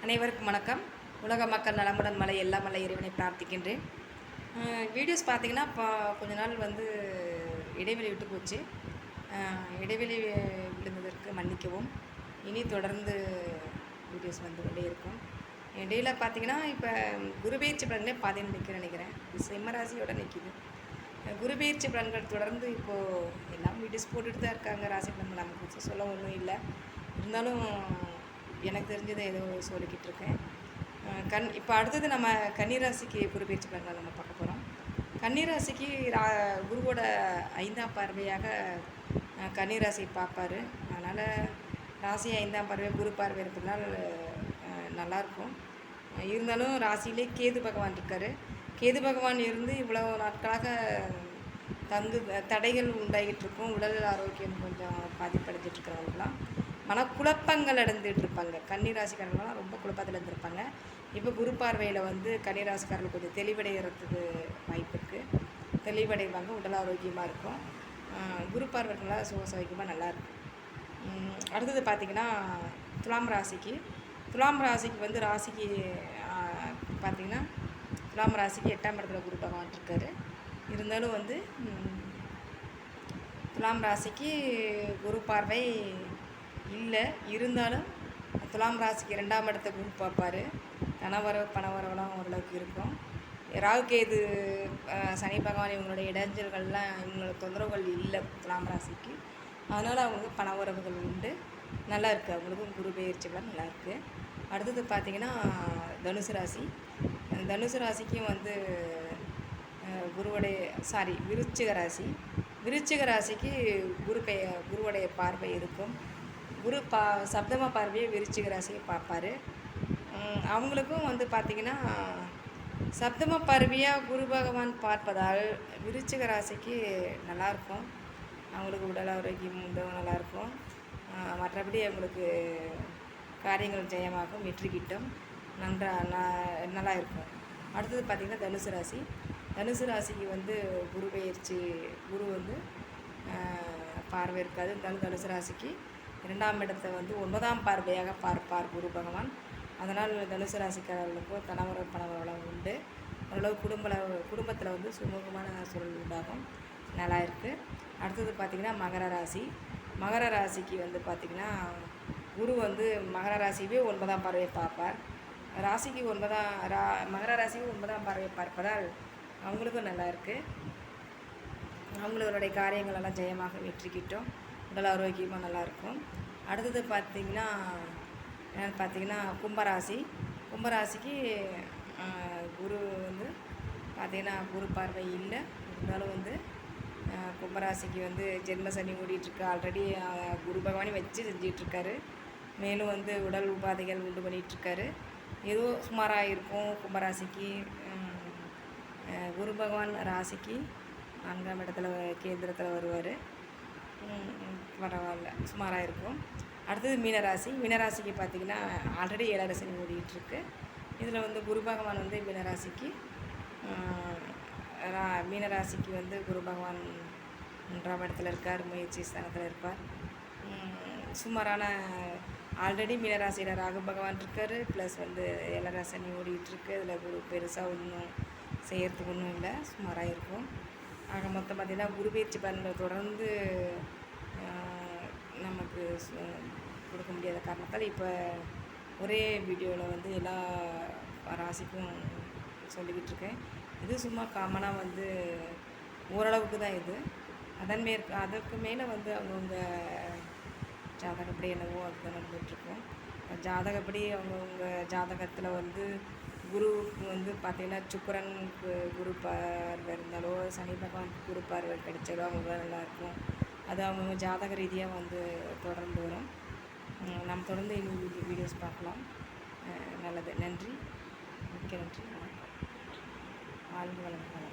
அனைவருக்கும் வணக்கம். உலக மக்கள் நலமுடன் மலை எல்லாம் வல்ல இறைவனை பிரார்த்திக்கின்றேன். வீடியோஸ் பார்த்தீங்கன்னா, கொஞ்ச நாள் வந்து இடைவெளி விட்டு போச்சு. இடைவெளி விழுந்ததற்கு மன்னிக்கவும். இனி தொடர்ந்து வீடியோஸ் வந்து கொண்டே இருக்கும். இடையில பார்த்தீங்கன்னா, இப்போ குருபெயர்ச்சி பலன்களே பாதையில் நினைக்கிறேன். சிம்மராசியோடு நிற்கிது. குருபெயர்ச்சி பலன்கள் தொடர்ந்து இப்போது எல்லாம் வீடியோஸ் போட்டுட்டு தான் இருக்காங்க. ராசி பலன்கள் நமக்கு சொல்ல ஒன்றும் இல்லை. இருந்தாலும் எனக்கு தெரிஞ்சதை ஏதோ சொல்லிக்கிட்டு இருக்கேன். இப்போ அடுத்தது நம்ம கன்னிராசிக்கு குருபெயர்ச்சி பலன்கள் நம்ம பார்க்க போகிறோம். கன்னிராசிக்கு குருவோட 5ஆம் பார்வையாக கன்னிராசி பார்ப்பார். அதனால் ராசி 5ஆம் பார்வை குரு பார்வை இருக்கிறதுனால நல்லாயிருக்கும். இருந்தாலும் ராசியிலே கேது பகவான் இருக்கார். கேது பகவான் இருந்து இவ்வளோ நாட்களாக தடைகள் உண்டாகிட்டு இருக்கும். உடல் ஆரோக்கியம் கொஞ்சம் பாதிப்படைஞ்சிட்ருக்கிறவங்களாம் மனக்குழப்பங்கள் அடைந்துட்டு இருப்பாங்க. கன்னிராசிக்காரர்கள்லாம் ரொம்ப குழப்பத்தில் இருந்திருப்பாங்க. இப்போ குரு பார்வையில் வந்து கன்னிராசிக்காரர்கள் கொஞ்சம் தெளிவடைகிறதுக்கு வாய்ப்பு இருக்குது. தெளிவடைவாங்க, உடல் ஆரோக்கியமாக இருக்கும். குரு பார்வைகளாக சுகசௌக்கியமாக நல்லாயிருக்கும். அடுத்தது பார்த்திங்கன்னா துலாம் ராசிக்கு வந்து ராசிக்கு பார்த்திங்கன்னா துலாம் ராசிக்கு 8ஆம் இடத்துல குரு பகவான் இருக்கார். இருந்தாலும் வந்து துலாம் ராசிக்கு குரு பார்வை இல்லை. இருந்தாலும் துலாம் ராசிக்கு 2ஆம் இடத்த குரு பார்ப்பார். தனவரவு பணவரவெல்லாம் ஓரளவுக்கு இருக்கும். ராகு கேது சனி பகவான் இவங்களுடைய இடைஞ்சல்கள்லாம் இவங்களோட தொந்தரவுகள் இல்லை துலாம் ராசிக்கு. அதனால் அவங்களுக்கு பணவரவுகள் உண்டு. நல்லா இருக்குது. அவங்களுக்கும் குரு பெயர்ச்சிகளாக நல்லாயிருக்கு. அடுத்தது பார்த்திங்கன்னா தனுசு ராசிக்கும் வந்து விருச்சிக ராசிக்கு குருவுடைய பார்வை இருக்கும். குரு சப்தம பார்வையை விருச்சிக ராசியை பார்ப்பார். அவங்களுக்கும் வந்து பார்த்திங்கன்னா சப்தம பார்வையாக குரு பகவான் பார்ப்பதால் விருச்சிக ராசிக்கு நல்லாயிருக்கும். அவங்களுக்கு உடல் ஆரோக்கியம் நல்லாயிருக்கும். மற்றபடி அவங்களுக்கு காரியங்கள் ஜெயமாகும், வெற்றி கிட்டும், நல்லா இருக்கும். அடுத்தது பார்த்திங்கன்னா தனுசு ராசிக்கு வந்து குரு வந்து பார்வை இருக்காது. இருந்தாலும் தனுசு ராசிக்கு 2ஆம் இடத்தை வந்து 9ஆம் பார்வையாக பார்ப்பார் குரு பகவான். அதனால் தனுசு ராசிக்காரர்களுக்கும் தனவர பணவரம் உண்டு. ஓரளவு குடும்பத்தில் வந்து சுமூகமான சூழல் உண்டாகும். நல்லா இருக்குது. அடுத்தது பார்த்திங்கன்னா மகர ராசிக்கு வந்து பார்த்திங்கன்னா குரு வந்து மகர ராசியவே 9ஆம் பார்வையை பார்ப்பார். மகர ராசிக்கு 9ஆம் பார்வையை பார்ப்பதால் அவங்களுக்கும் நல்லா இருக்குது. அவங்களுடைய காரியங்களெல்லாம் ஜெயமாக வெற்றி கிட்டும், உடல் ஆரோக்கியமாக நல்லாயிருக்கும். அடுத்தது பார்த்திங்கன்னா கும்பராசிக்கு குரு வந்து பார்த்திங்கன்னா குரு பார்வை இல்லை. இருந்தாலும் வந்து கும்பராசிக்கு வந்து ஜென்ம சனி ஓடிட்டுருக்கு. ஆல்ரெடி குரு பகவானே வச்சு செஞ்சிகிட்ருக்காரு. மேலும் வந்து உடல் உபாதைகள் உண்டு பண்ணிகிட்ருக்காரு. ஏதோ சுமாராக இருக்கும் கும்பராசிக்கு. குரு பகவான் ராசிக்கு 4ஆம் இடத்துல கேந்திரத்தில் வருவார். பரவாயில்ல, சுமாராக இருக்கும். அடுத்தது மீனராசிக்கு பார்த்திங்கன்னா ஆல்ரெடி 7ஆம் சனி ஓடிட்டுருக்கு. இதில் வந்து குரு பகவான் வந்து மீனராசிக்கு வந்து குரு பகவான் 3ஆம் இடத்துல இருக்கார். முயற்சி ஸ்தானத்தில் இருப்பார். சுமாரான ஆல்ரெடி மீனராசியில் ராகு பகவான் இருக்கார். ப்ளஸ் வந்து 7ஆம் சனி ஓடிட்டுருக்கு. இதில் குரு பெருசாக ஒன்றும் செய்கிறதுக்கு ஒன்றும் இல்லை, சுமாராக இருக்கும். ஆக மொத்தம் பார்த்திங்கன்னா குரு பெயர்ச்சி பலன்கள் தொடர்ந்து நமக்கு கொடுக்க முடியாத காரணத்தால் இப்போ ஒரே வீடியோவில் வந்து எல்லா ராசிக்கும் சொல்லிக்கிட்டு இருக்கேன். இது சும்மா காமனாக வந்து ஓரளவுக்கு தான் இது. அதற்கு மேலே வந்து அவங்கவுங்க ஜாதகப்படி என்னவோ அதுதான் நடந்துகிட்ருக்கோம். ஜாதகப்படி அவங்கவுங்க ஜாதகத்தில் வந்து குருவுக்கு வந்து பார்த்திங்கன்னா சுக்கிரனுக்கு குரு பார்வை இருந்தாலோ, சனி பகவான் குரு பார்வை கிடைச்சாலோ அவங்க நல்லாயிருக்கும். அது அவங்க ஜாதக ரீதியாக வந்து தொடர்ந்து வரும். நம்ம தொடர்ந்து இன்னும் வீடியோஸ் பார்க்கலாம். நல்லது. நன்றி, மிக்க நன்றி. வணக்கம். வாழ்க வளமுடன்.